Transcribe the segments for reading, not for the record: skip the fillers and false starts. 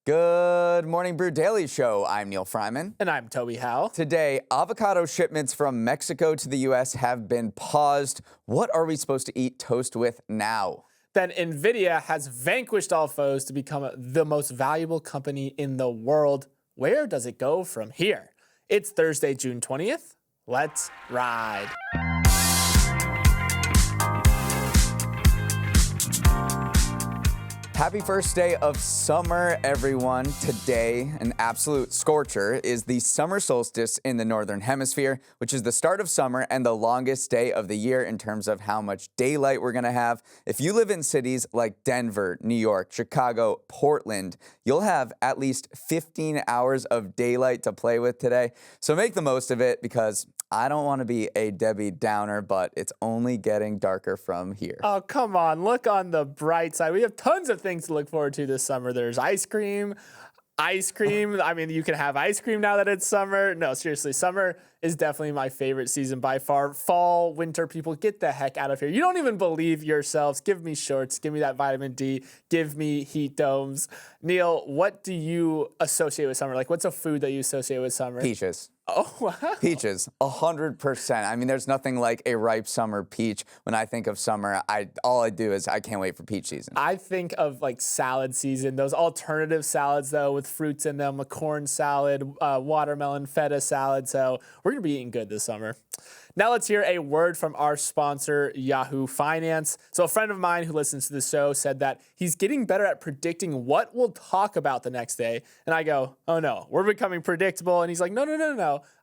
Good morning, Brew Daily Show. I'm Neal Fryman. And I'm Toby Howell. Today, avocado shipments from Mexico to the U.S. have been paused. What are we supposed to eat toast with now? Then Nvidia has vanquished all foes to become the most valuable company in the world. Where does it go from here? It's Thursday, June 20th. Let's ride. Happy first day of summer, everyone. Today, an absolute scorcher, is the summer solstice in the Northern Hemisphere, which is the start of summer and the longest day of the year in terms of how much daylight we're going to have. If you live in cities like Denver, New York, Chicago, Portland, you'll have at least 15 hours of daylight to play with today. So make the most of it, because I don't want to be a Debbie Downer, but it's only getting darker from here. Oh, come on. Look on the bright side. We have tons of things to look forward to this summer. There's ice cream. I mean, you can have ice cream now that it's summer. No, seriously, summer is definitely my favorite season by far. Fall, winter, people, get the heck out of here. You don't even believe yourselves. Give me shorts. Give me that vitamin D. Give me heat domes. Neal, what do you associate with summer? Like, what's a food that you associate with summer? Peaches. Oh, wow. Peaches, 100%. I mean, there's nothing like a ripe summer peach. When I think of summer, all I do is I can't wait for peach season. I think of like salad season, those alternative salads though with fruits in them, a corn salad, watermelon, feta salad. So we're going to be eating good this summer. Now let's hear a word from our sponsor, Yahoo Finance. So a friend of mine who listens to the show said that he's getting better at predicting what we'll talk about the next day. And I go, oh no, we're becoming predictable. And he's like, no.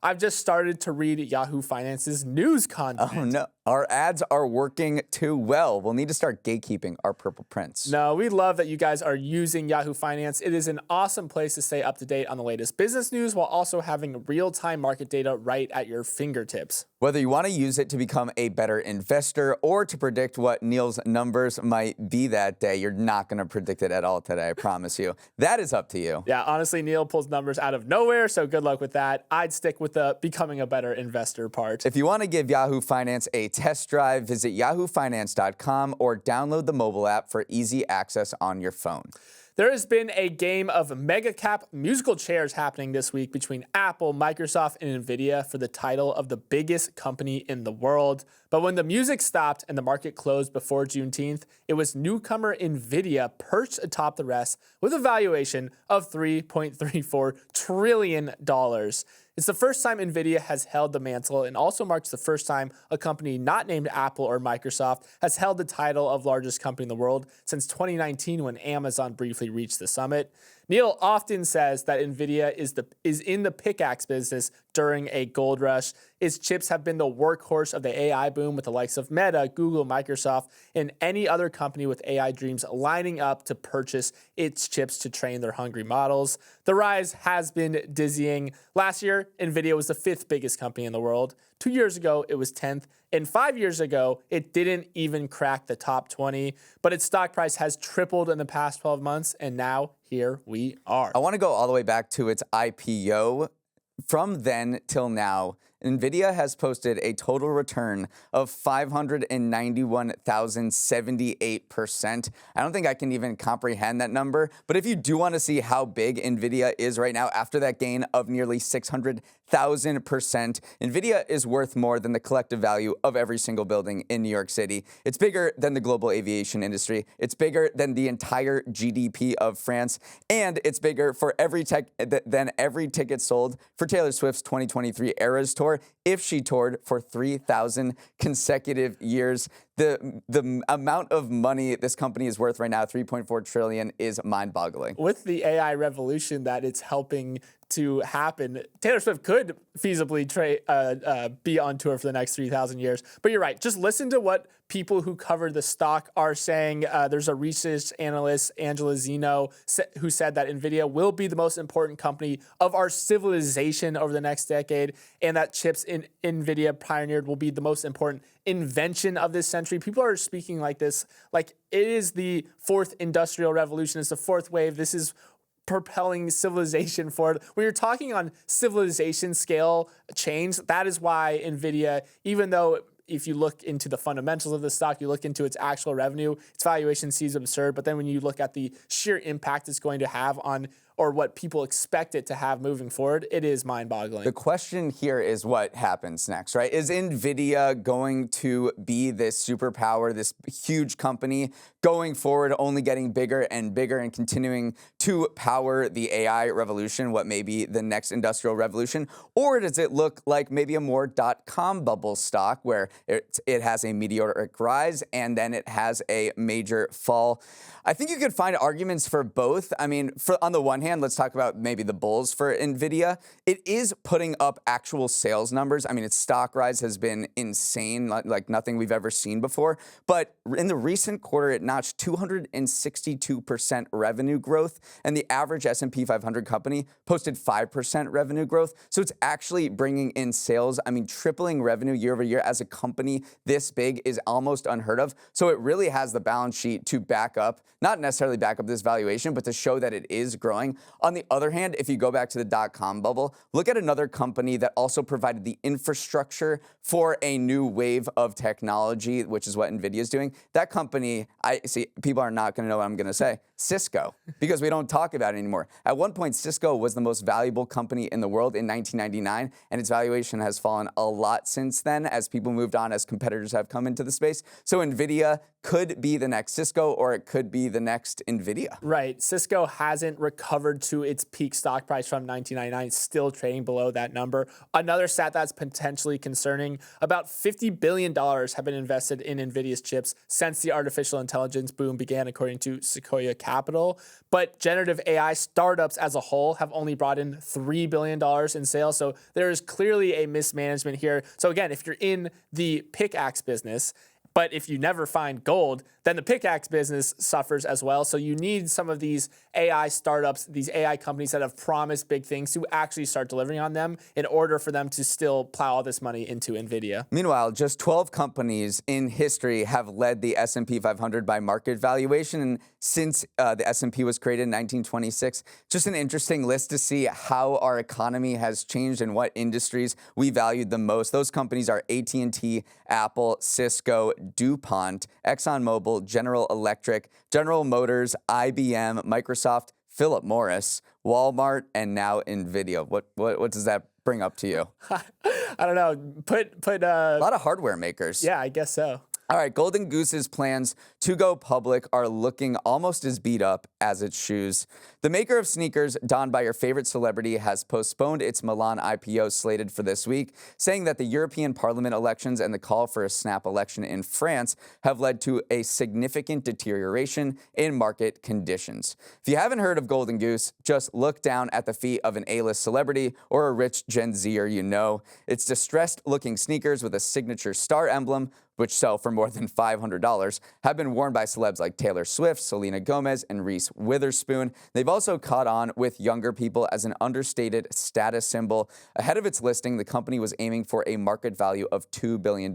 I've just started to read Yahoo Finance's news content. Oh no, our ads are working too well. We'll need to start gatekeeping our purple prints. No, we love that you guys are using Yahoo Finance. It is an awesome place to stay up to date on the latest business news while also having real-time market data right at your fingertips. Whether you want to use it to become a better investor or to predict what Neal's numbers might be that day, you're not going to predict it at all today, I promise you. That is up to you. Yeah, honestly, Neal pulls numbers out of nowhere, so good luck with that. I'd stick with the becoming a better investor part. If you want to give Yahoo Finance a test drive, visit yahoofinance.com or download the mobile app for easy access on your phone. There has been a game of mega cap musical chairs happening this week between Apple, Microsoft, and Nvidia for the title of the biggest company in the world. But when the music stopped and the market closed before Juneteenth, it was newcomer Nvidia perched atop the rest with a valuation of $3.34 trillion. It's the first time Nvidia has held the mantle and also marks the first time a company not named Apple or Microsoft has held the title of largest company in the world since 2019 when Amazon briefly reached the summit. Neal often says that Nvidia is in the pickaxe business during a gold rush. Its chips have been the workhorse of the AI boom with the likes of Meta, Google, Microsoft, and any other company with AI dreams lining up to purchase its chips to train their hungry models. The rise has been dizzying. Last year, Nvidia was the 5th biggest company in the world. 2 years ago, it was 10th. And 5 years ago, it didn't even crack the top 20. But its stock price has tripled in the past 12 months, and now here we are. I want to go all the way back to its IPO. From then till now, Nvidia has posted a total return of 591,078%. I don't think I can even comprehend that number. But if you do want to see how big Nvidia is right now after that gain of nearly 600,000%, Nvidia is worth more than the collective value of every single building in New York City. It's bigger than the global aviation industry. It's bigger than the entire GDP of France. And it's bigger than every ticket sold for Taylor Swift's 2023 Eras Tour if she toured for 3,000 consecutive years. The amount of money this company is worth right now, $3.4 trillion, is mind-boggling. With the AI revolution that it's helping to happen, Taylor Swift could feasibly be on tour for the next 3,000 years. But you're right. Just listen to what people who cover the stock are saying. There's a research analyst, Angela Zeno, who said that Nvidia will be the most important company of our civilization over the next decade, and that chips Nvidia pioneered will be the most important invention of this century. People are speaking like this, like it is the 4th industrial revolution. It's the 4th wave. This is propelling civilization forward. When you're talking on civilization scale change, that is why Nvidia, even though if you look into the fundamentals of the stock, you look into its actual revenue, its valuation seems absurd. But then when you look at the sheer impact it's going to have on, or what people expect it to have moving forward, it is mind-boggling. The question here is what happens next, right? Is Nvidia going to be this superpower, this huge company going forward, only getting bigger and bigger and continuing to power the AI revolution, what may be the next industrial revolution? Or does it look like maybe a more dot-com bubble stock where it has a meteoric rise and then it has a major fall? I think you could find arguments for both. I mean, on the one hand, let's talk about maybe the bulls for Nvidia. It is putting up actual sales numbers. I mean, its stock rise has been insane, like nothing we've ever seen before. But in the recent quarter, it notched 262% revenue growth, and the average S&P 500 company posted 5% revenue growth. So it's actually bringing in sales. I mean, tripling revenue year over year as a company this big is almost unheard of. So it really has the balance sheet to back up, not necessarily back up this valuation, but to show that it is growing. On the other hand, if you go back to the dot-com bubble, look at another company that also provided the infrastructure for a new wave of technology, which is what Nvidia is doing. That company, I see, people are not going to know what I'm going to say, Cisco, because we don't talk about it anymore. At one point, Cisco was the most valuable company in the world in 1999, and its valuation has fallen a lot since then as people moved on, as competitors have come into the space. So Nvidia could be the next Cisco, or it could be the next Nvidia. Right. Cisco hasn't recovered to its peak stock price from 1999. It's still trading below that number. Another stat that's potentially concerning, about $50 billion have been invested in Nvidia's chips since the artificial intelligence boom began, according to Sequoia Capital. But generative AI startups as a whole have only brought in $3 billion in sales. So there is clearly a mismanagement here. So again, if you're in the pickaxe business, but if you never find gold, then the pickaxe business suffers as well. So you need some of these AI startups, these AI companies that have promised big things to actually start delivering on them in order for them to still plow all this money into Nvidia. Meanwhile, just 12 companies in history have led the S&P 500 by market valuation. And since the S&P was created in 1926, just an interesting list to see how our economy has changed and what industries we valued the most. Those companies are AT&T, Apple, Cisco, DuPont, ExxonMobil, General Electric, General Motors, IBM, Microsoft, Philip Morris, Walmart, and now Nvidia. What does that bring up to you? I don't know. Put a lot of hardware makers. Yeah, I guess so. All right, Golden Goose's plans to go public are looking almost as beat up as its shoes. The maker of sneakers donned by your favorite celebrity has postponed its Milan IPO slated for this week, saying that the European Parliament elections and the call for a snap election in France have led to a significant deterioration in market conditions. If you haven't heard of Golden Goose, just look down at the feet of an A-list celebrity or a rich Gen Zer you know. It's distressed-looking sneakers with a signature star emblem, which sell for more than $500, have been worn by celebs like Taylor Swift, Selena Gomez, and Reese Witherspoon. They've also caught on with younger people as an understated status symbol. Ahead of its listing, the company was aiming for a market value of $2 billion.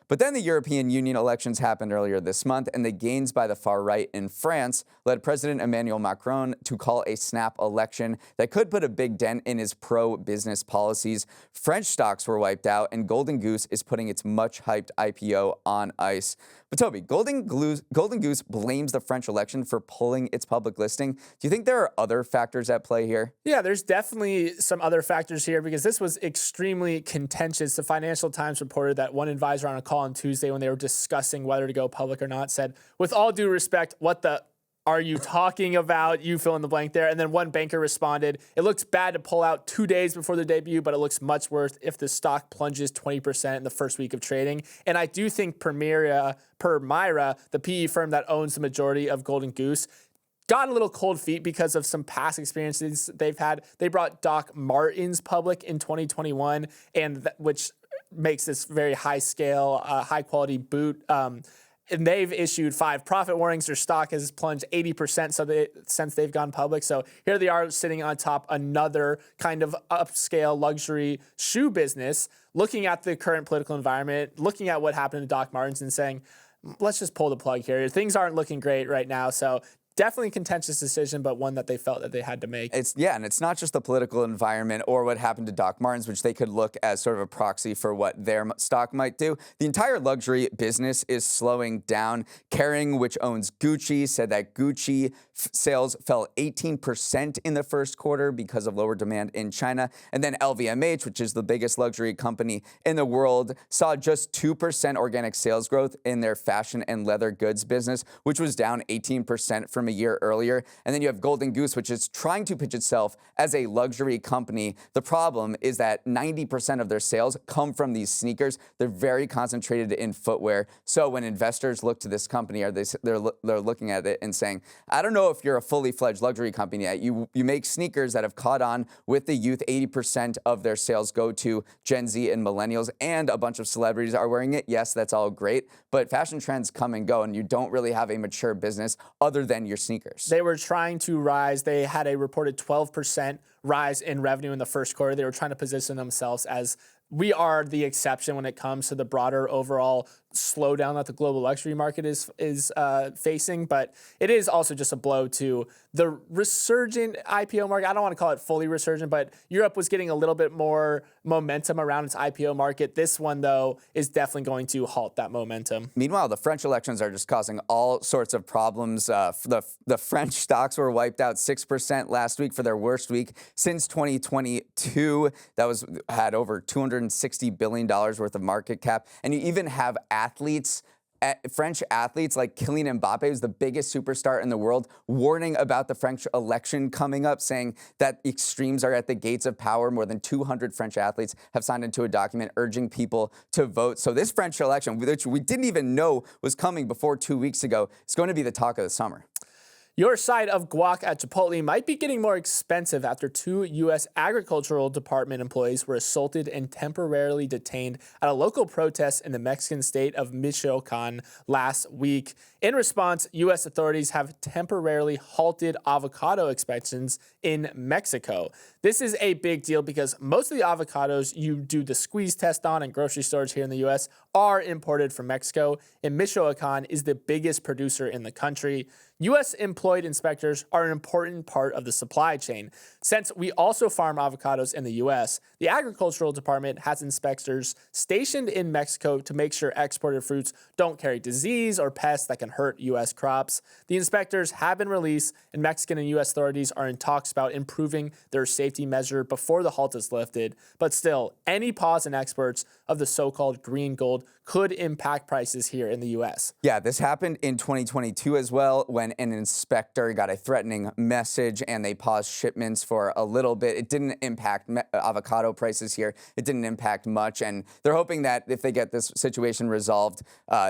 But then the European Union elections happened earlier this month, and the gains by the far right in France led President Emmanuel Macron to call a snap election that could put a big dent in his pro-business policies. French stocks were wiped out, and Golden Goose is putting its much-hyped IPO on ice. But Toby, Golden Goose blames the French election for pulling its public listing. Do you think there are other factors at play here? Yeah, there's definitely some other factors here because this was extremely contentious. The Financial Times reported that one advisor on a call on Tuesday when they were discussing whether to go public or not said, with all due respect, what the are you talking about? You fill in the blank there. And then one banker responded, it looks bad to pull out 2 days before the debut, but it looks much worse if the stock plunges 20% in the first week of trading. And I do think Permira, the PE firm that owns the majority of Golden Goose, got a little cold feet because of some past experiences they've had. They brought Doc Martens public in 2021, and which makes this very high-scale, high-quality boot. And they've issued 5 profit warnings. Their stock has plunged 80% since they've gone public. So here they are sitting on top another kind of upscale luxury shoe business, looking at the current political environment, looking at what happened to Doc Martens and saying, let's just pull the plug here. Things aren't looking great right now. So definitely a contentious decision, but one that they felt that they had to make. And it's not just the political environment or what happened to Doc Martens, which they could look as sort of a proxy for what their stock might do. The entire luxury business is slowing down. Kering, which owns Gucci, said that Gucci sales fell 18% in the first quarter because of lower demand in China. And then LVMH, which is the biggest luxury company in the world, saw just 2% organic sales growth in their fashion and leather goods business, which was down 18% from a year earlier. And then you have Golden Goose, which is trying to pitch itself as a luxury company. The problem is that 90% of their sales come from these sneakers. They're very concentrated in footwear. So when investors look to this company, they're looking at it and saying, I don't know if you're a fully fledged luxury company yet. You make sneakers that have caught on with the youth. 80% of their sales go to Gen Z and millennials, and a bunch of celebrities are wearing it. Yes, that's all great, but fashion trends come and go, and you don't really have a mature business other than your sneakers. They were trying to rise. They had a reported 12% rise in revenue in the first quarter. They were trying to position themselves as we are the exception when it comes to the broader overall slowdown that the global luxury market is facing, but it is also just a blow to the resurgent IPO market. I don't want to call it fully resurgent, but Europe was getting a little bit more momentum around its IPO market. This one, though, is definitely going to halt that momentum. Meanwhile, the French elections are just causing all sorts of problems. The French stocks were wiped out 6% last week for their worst week since 2022. That had over $260 billion worth of market cap. And you even have French athletes like Kylian Mbappe, who's the biggest superstar in the world, warning about the French election coming up, saying that extremes are at the gates of power. More than 200 French athletes have signed into a document urging people to vote. So this French election, which we didn't even know was coming before 2 weeks ago, is going to be the talk of the summer. Your side of guac at Chipotle might be getting more expensive after 2 U.S. Agricultural Department employees were assaulted and temporarily detained at a local protest in the Mexican state of Michoacan last week. In response, U.S. authorities have temporarily halted avocado expansions in Mexico. This is a big deal because most of the avocados you do the squeeze test on in grocery stores here in the U.S. are imported from Mexico, and Michoacan is the biggest producer in the country. U.S. employed inspectors are an important part of the supply chain. Since we also farm avocados in the U.S., the Agricultural Department has inspectors stationed in Mexico to make sure exported fruits don't carry disease or pests that can hurt U.S. crops. The inspectors have been released, and Mexican and U.S. authorities are in talks about improving their safety measure before the halt is lifted. But still, any pause in exports of the so-called green gold could impact prices here in the U.S. Yeah, this happened in 2022 as well, when an inspector got a threatening message and they paused shipments for a little bit. It didn't impact avocado prices here. It didn't impact much, and they're hoping that if they get this situation resolved,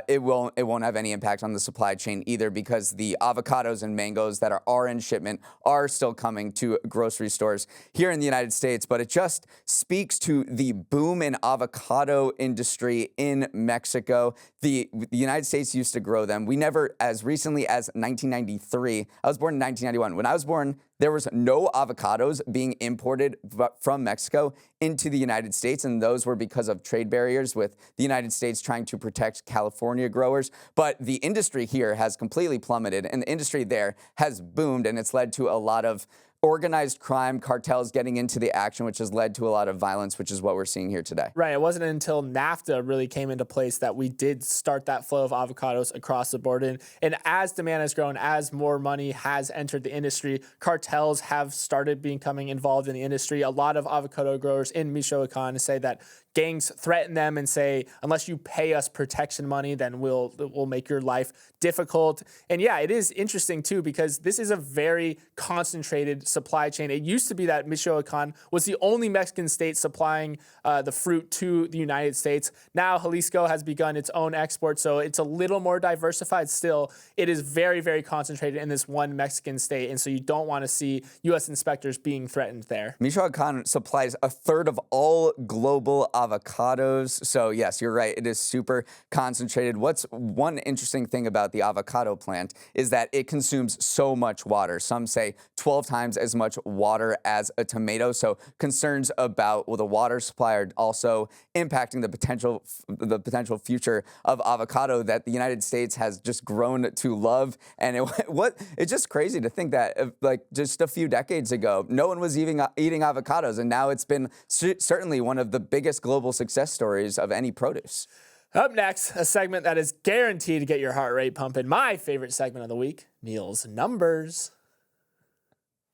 it won't have any impact on the supply chain either, because the avocados and mangoes that are in shipment are still coming to grocery stores here in the United States. But it just speaks to the boom in avocado industry in Mexico. The United States used to grow them. We never, as recently as 1993, I was born in 1991. When I was born, there was no avocados being imported from Mexico into the United States, and those were because of trade barriers with the United States trying to protect California growers. But the industry here has completely plummeted, and the industry there has boomed, and it's led to a lot of organized crime, cartels getting into the action, which has led to a lot of violence, which is what we're seeing here today. Right. It wasn't until NAFTA really came into place that we did start that flow of avocados across the border. And as demand has grown, as more money has entered the industry, cartels have started becoming involved in the industry. A lot of avocado growers in Michoacan say that gangs threaten them and say, unless you pay us protection money, then we'll make your life difficult. And yeah, it is interesting too, because this is a very concentrated supply chain. It used to be that Michoacan was the only Mexican state supplying the fruit to the United States. Now Jalisco has begun its own export, so it's a little more diversified. Still, it is very, very concentrated in this one Mexican state, and so you don't want to see U.S. inspectors being threatened there. Michoacan supplies a third of all global avocados. So yes, you're right. It is super concentrated. What's one interesting thing about the avocado plant is that it consumes so much water. Some say 12 times as much water as a tomato. So concerns about the water supply are also impacting the potential future of avocado that the United States has just grown to love. And it's just crazy to think that like just a few decades ago, no one was eating avocados, and now it's been certainly one of the biggest global success stories of any produce. Up next, a segment that is guaranteed to get your heart rate pumping. My favorite segment of the week, Neal's Numbers.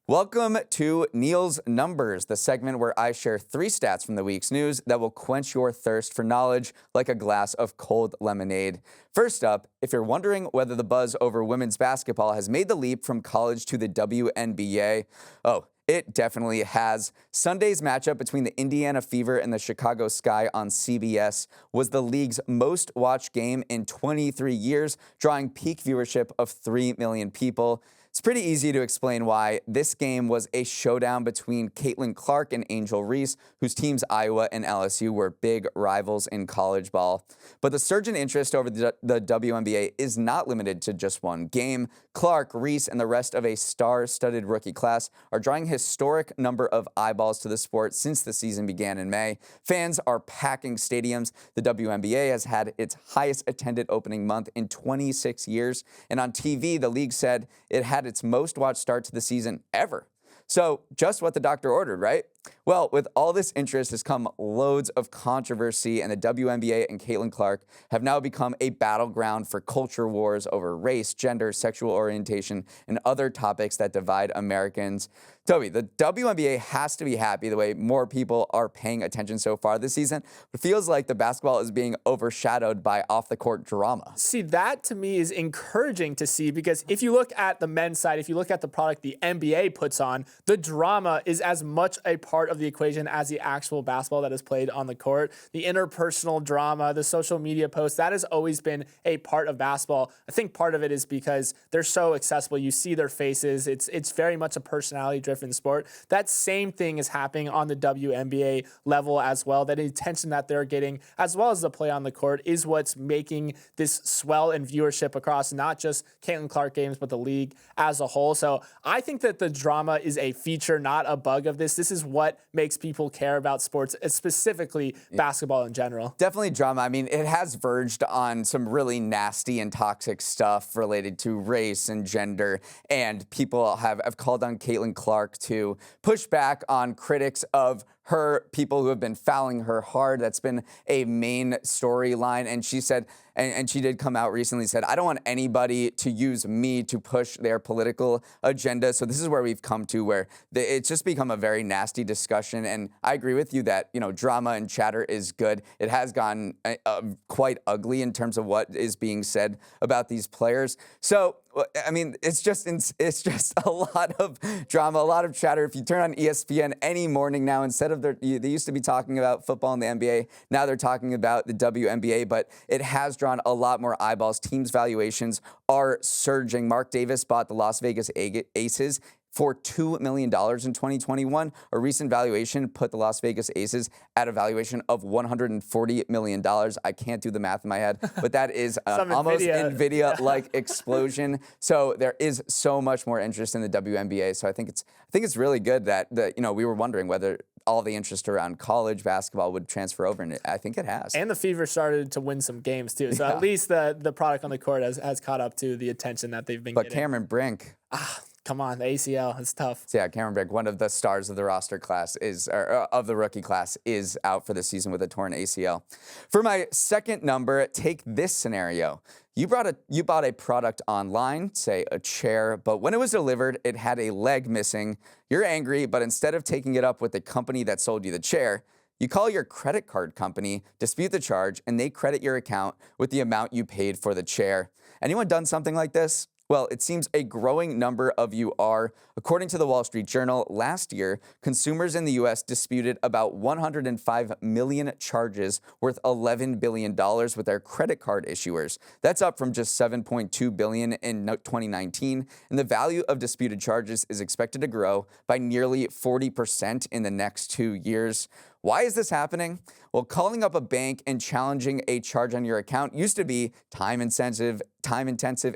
Welcome to Neal's Numbers, the segment where I share 3 stats from the week's news that will quench your thirst for knowledge like a glass of cold lemonade. First up, if you're wondering whether the buzz over women's basketball has made the leap from college to the WNBA, it definitely has. Sunday's matchup between the Indiana Fever and the Chicago Sky on CBS was the league's most watched game in 23 years, drawing peak viewership of 3 million people. It's pretty easy to explain why. This game was a showdown between Caitlin Clark and Angel Reese, whose teams Iowa and LSU were big rivals in college ball. But the surge in interest over the WNBA is not limited to just one game. Clark, Reese, and the rest of a star-studded rookie class are drawing a historic number of eyeballs to the sport since the season began in May. Fans are packing stadiums. The WNBA has had its highest attended opening month in 26 years. And on TV, the league said it had its most watched start to the season ever. So just what the doctor ordered, right? Well, with all this interest has come loads of controversy, and the WNBA and Caitlin Clark have now become a battleground for culture wars over race, gender, sexual orientation, and other topics that divide Americans. Toby, the WNBA has to be happy the way more people are paying attention so far this season. It feels like the basketball is being overshadowed by off-the-court drama. See, that to me is encouraging to see, because if you look at the men's side, if you look at the product the NBA puts on, the drama is as much a part of the equation as the actual basketball that is played on the court. The interpersonal drama, the social media posts, that has always been a part of basketball. I think part of it is because they're so accessible. You see their faces. It's very much a personality-driven sport. That same thing is happening on the WNBA level as well. That attention that they're getting, as well as the play on the court, is what's making this swell in viewership across not just Caitlin Clark games, but the league as a whole. So I think that the drama is a feature, not a bug of this. This is what makes people care about sports, specifically basketball in general. Definitely drama. I mean, it has verged on some really nasty and toxic stuff related to race and gender, and people have called on Caitlin Clark to push back on critics of her, people who have been fouling her hard. That's been a main storyline. And she said, and she did come out recently, said, I don't want anybody to use me to push their political agenda. So this is where we've come to, where it's just become a very nasty discussion. And I agree with you that, drama and chatter is good. It has gotten quite ugly in terms of what is being said about these players. So, I mean, it's just a lot of drama, a lot of chatter. If you turn on ESPN any morning now, instead of they used to be talking about football and the NBA, now they're talking about the WNBA, but it has drawn a lot more eyeballs. Teams' valuations are surging. Mark Davis bought the Las Vegas Aces for $2 million in 2021. A recent valuation put the Las Vegas Aces at a valuation of $140 million. I can't do the math in my head, but that is almost Nvidia-like explosion. So there is so much more interest in the WNBA. So I think it's really good that we were wondering whether all the interest around college basketball would transfer over, and I think it has. And the Fever started to win some games too. So at least the product on the court has caught up to the attention that they've been getting. But Cameron Brink. Come on, the ACL, it's tough. So yeah, Cameron Brink, one of the stars of the roster class of the rookie class, is out for the season with a torn ACL. For my second number, take this scenario. You bought a product online, say a chair, but when it was delivered, it had a leg missing. You're angry, but instead of taking it up with the company that sold you the chair, you call your credit card company, dispute the charge, and they credit your account with the amount you paid for the chair. Anyone done something like this? Well, it seems a growing number of you are. According to the Wall Street Journal, last year, consumers in the U.S. disputed about 105 million charges worth $11 billion with their credit card issuers. That's up from just $7.2 billion in 2019, and the value of disputed charges is expected to grow by nearly 40% in the next 2 years. Why is this happening? Well, calling up a bank and challenging a charge on your account used to be time intensive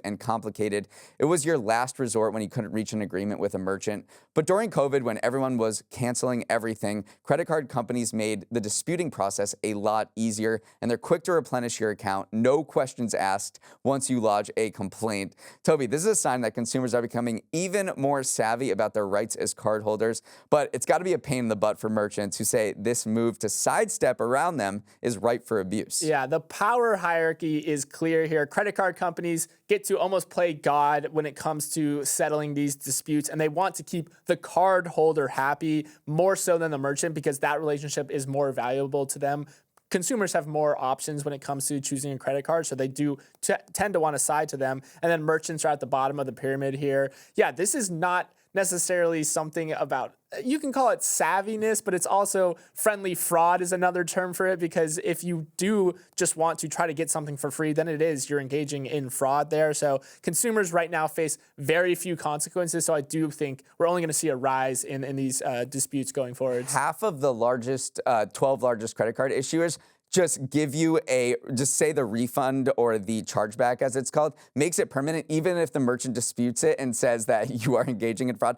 and complicated. It was your last resort when you couldn't reach an agreement with a merchant. But during COVID, when everyone was canceling everything, credit card companies made the disputing process a lot easier, and they're quick to replenish your account, no questions asked, once you lodge a complaint. Toby, this is a sign that consumers are becoming even more savvy about their rights as cardholders, but it's got to be a pain in the butt for merchants who say this move to sidestep around them is ripe for abuse. Yeah, the power hierarchy is clear here. Credit card companies get to almost play God when it comes to settling these disputes, and they want to keep the card holder happy more so than the merchant because that relationship is more valuable to them. Consumers have more options when it comes to choosing a credit card, so they do tend to want to side to them. And then merchants are at the bottom of the pyramid here. Yeah, this is not necessarily something about, you can call it savviness, but it's also friendly fraud is another term for it, because if you do just want to try to get something for free, then you're engaging in fraud there. So consumers right now face very few consequences. So I do think we're only going to see a rise in these disputes going forward. Half of the 12 largest credit card issuers just give you just say the refund or the chargeback, as it's called, makes it permanent, even if the merchant disputes it and says that you are engaging in fraud.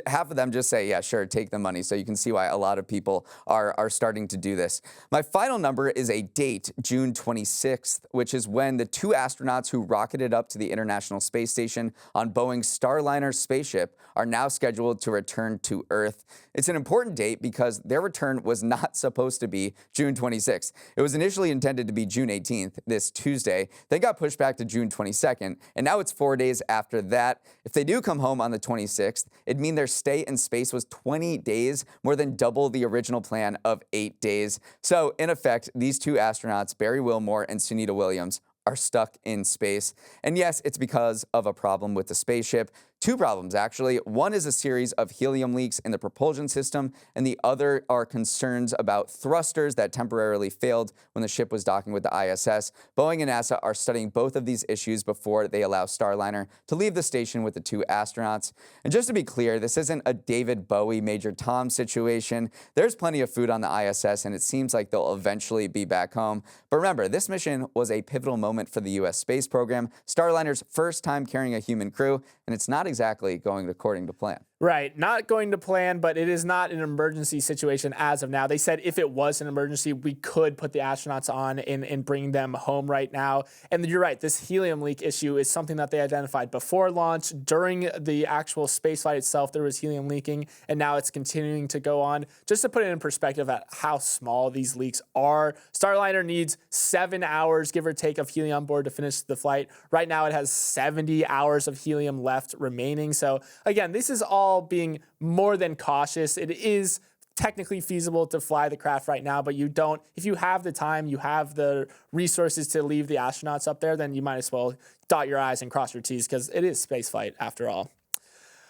Half of them just say, yeah, sure, take the money. So you can see why a lot of people are starting to do this. My final number is a date, June 26th, which is when the 2 astronauts who rocketed up to the International Space Station on Boeing's Starliner spaceship are now scheduled to return to Earth. It's an important date because their return was not supposed to be June 26th. It was initially intended to be June 18th, this Tuesday, then got pushed back to June 22nd, and now it's 4 days after that. If they do come home on the 26th, it'd mean their stay in space was 20 days, more than double the original plan of 8 days. So, in effect, these 2 astronauts, Barry Wilmore and Sunita Williams, are stuck in space. And yes, it's because of a problem with the spaceship. 2 problems, actually. One is a series of helium leaks in the propulsion system, and the other are concerns about thrusters that temporarily failed when the ship was docking with the ISS. Boeing and NASA are studying both of these issues before they allow Starliner to leave the station with the 2 astronauts. And just to be clear, this isn't a David Bowie, Major Tom situation. There's plenty of food on the ISS, and it seems like they'll eventually be back home. But remember, this mission was a pivotal moment for the U.S. space program, Starliner's first time carrying a human crew, and it's not exactly going according to plan. Right, not going to plan, but it is not an emergency situation as of now. They said if it was an emergency, we could put the astronauts on and bring them home right now. And you're right, this helium leak issue is something that they identified before launch. During the actual spaceflight itself, there was helium leaking, and now it's continuing to go on. Just to put it in perspective at how small these leaks are, Starliner needs 7 hours, give or take, of helium on board to finish the flight. Right now, it has 70 hours of helium left remaining. So again, this is all being more than cautious. It is technically feasible to fly the craft right now, but if you have the time, you have the resources to leave the astronauts up there, then you might as well dot your I's and cross your T's, because it is spaceflight after all.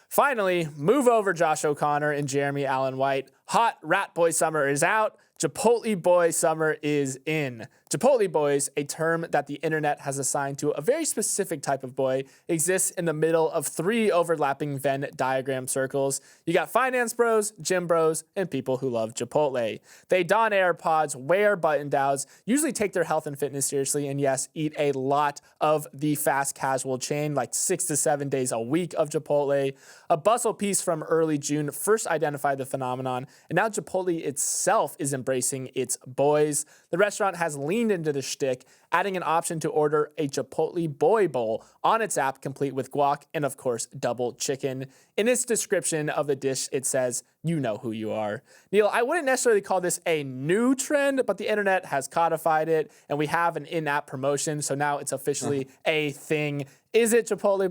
Finally, move over Josh O'Connor and Jeremy Allen White. Hot rat boy summer is out. Chipotle Boy summer is in. Chipotle boys, a term that the internet has assigned to a very specific type of boy, exists in the middle of 3 overlapping Venn diagram circles. You got finance bros, gym bros, and people who love Chipotle. They don AirPods, wear button-downs, usually take their health and fitness seriously, and yes, eat a lot of the fast casual chain, like 6 to 7 days a week of Chipotle. A Bustle piece from early June first identified the phenomenon, and now Chipotle itself is embracing its boys. The restaurant has leaned into the shtick, adding an option to order a Chipotle Boy Bowl on its app, complete with guac and, of course, double chicken. In its description of the dish, it says, "You know who you are." Neal, I wouldn't necessarily call this a new trend, but the internet has codified it, and we have an in-app promotion, so now it's officially a thing. Is it Chipotle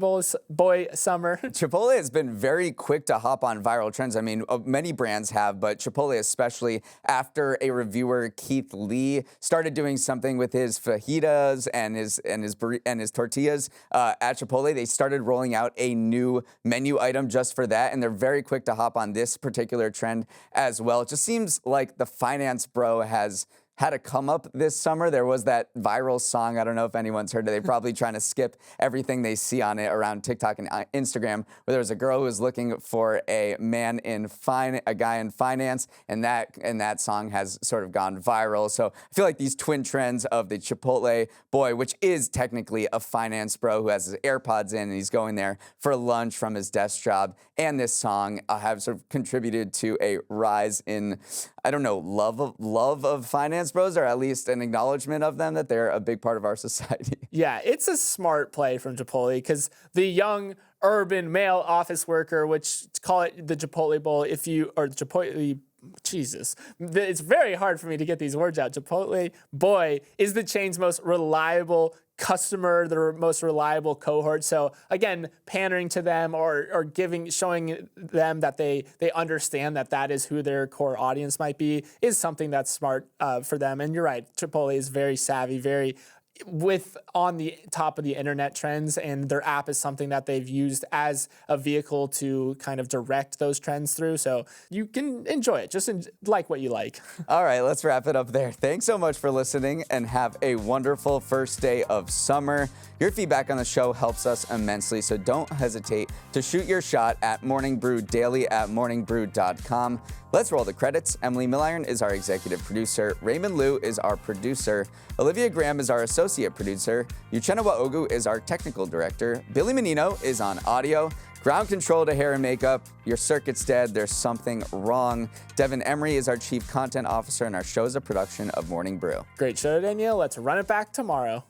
Boy summer? Chipotle has been very quick to hop on viral trends. I mean, many brands have, but Chipotle especially, after a reviewer, Keith Lee, started doing something with his fajitas and his tortillas at Chipotle. They started rolling out a new menu item just for that, and they're very quick to hop on this particular trend as well. It just seems like the finance bro has had a come up this summer. There was that viral song. I don't know if anyone's heard it. They're probably trying to skip everything they see on it around TikTok and Instagram, where there was a girl who was looking for a guy in finance, and that song has sort of gone viral. So I feel like these twin trends of the Chipotle boy, which is technically a finance bro who has his AirPods in and he's going there for lunch from his desk job, and this song have sort of contributed to a rise in, I don't know, love of finance bros, or at least an acknowledgement of them, that they're a big part of our society. Yeah, it's a smart play from Chipotle because the young urban male office worker, which call it the Chipotle Bowl, Jesus, it's very hard for me to get these words out. Chipotle boy is the chain's most reliable customer, their most reliable cohort. So again, pandering to them or showing them that they understand that is who their core audience might be is something that's smart for them. And you're right, Chipotle is very savvy, very on the top of the internet trends, and their app is something that they've used as a vehicle to kind of direct those trends through. So you can enjoy it. Just like what you like. All right, let's wrap it up there. Thanks so much for listening, and have a wonderful first day of summer. Your feedback on the show helps us immensely, so don't hesitate to shoot your shot at Morning Brew Daily at morningbrew.com. Let's roll the credits. Emily Milliron is our executive producer. Raymond Liu is our producer. Olivia Graham is our associate producer. Uchenna Ogu is our technical director. Billy Menino is on audio. Ground control to hair and makeup. Your circuit's dead. There's something wrong. Devin Emery is our chief content officer, and our show is a production of Morning Brew. Great show today, Neal. Let's run it back tomorrow.